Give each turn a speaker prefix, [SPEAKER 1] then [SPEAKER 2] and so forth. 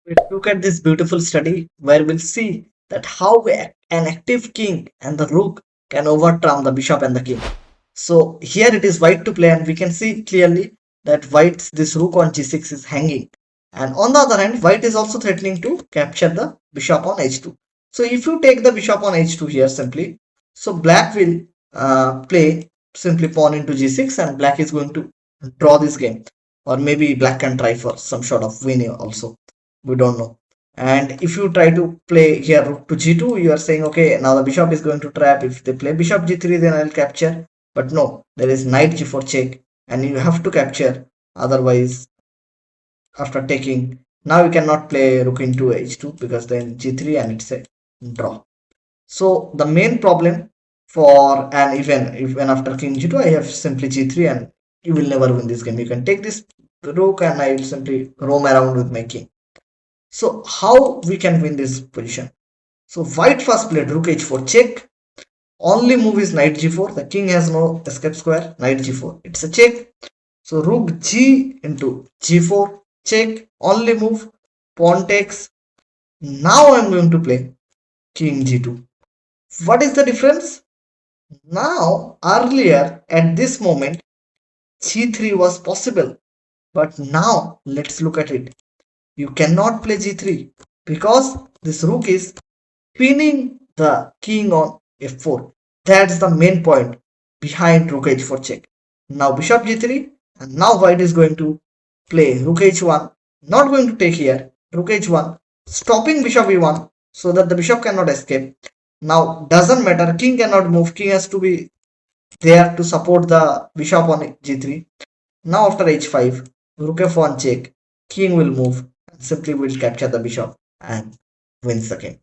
[SPEAKER 1] Let's look at this beautiful study where we'll see that how an active king and the rook can overturn the bishop and the king. So here it is white to play, and we can see clearly that white's this rook on g6 is hanging, and on the other hand white is also threatening to capture the bishop on h2. So if you take the bishop on h2 here simply, so black will play simply pawn into g6, and black is going to draw this game, or maybe black can try for some sort of win also, we don't know. And if you try to play here rook to g2, you are saying okay, now the bishop is going to trap. If they play bishop g3, then I'll capture. But no, there is knight g4 check, and you have to capture. Otherwise, after taking, now you cannot play rook into h2 because then g3 and it's a draw. So the main problem for, and even after king g2, I have simply g3, and you will never win this game. You can take this rook, and I will simply roam around with my king. So how we can win this position? So white first played rook h4 check. Only move is knight g4. The king has no escape square. Knight g4. It's a check. So rook g into g4 check. Only move. Pawn takes. Now I'm going to play king g2. What is the difference? Now earlier at this moment g3 was possible, but now let's look at it. You cannot play g3 because this rook is pinning the king on f4. That's the main point behind rook h4 check. Now bishop g3, and now white is going to play rook h1. Not going to take here. Rook h1, stopping bishop e1 so that the bishop cannot escape. Now doesn't matter. King cannot move. King has to be there to support the bishop on g3. Now after h5, rook f1 check. King will move and simply will capture the bishop and wins the game.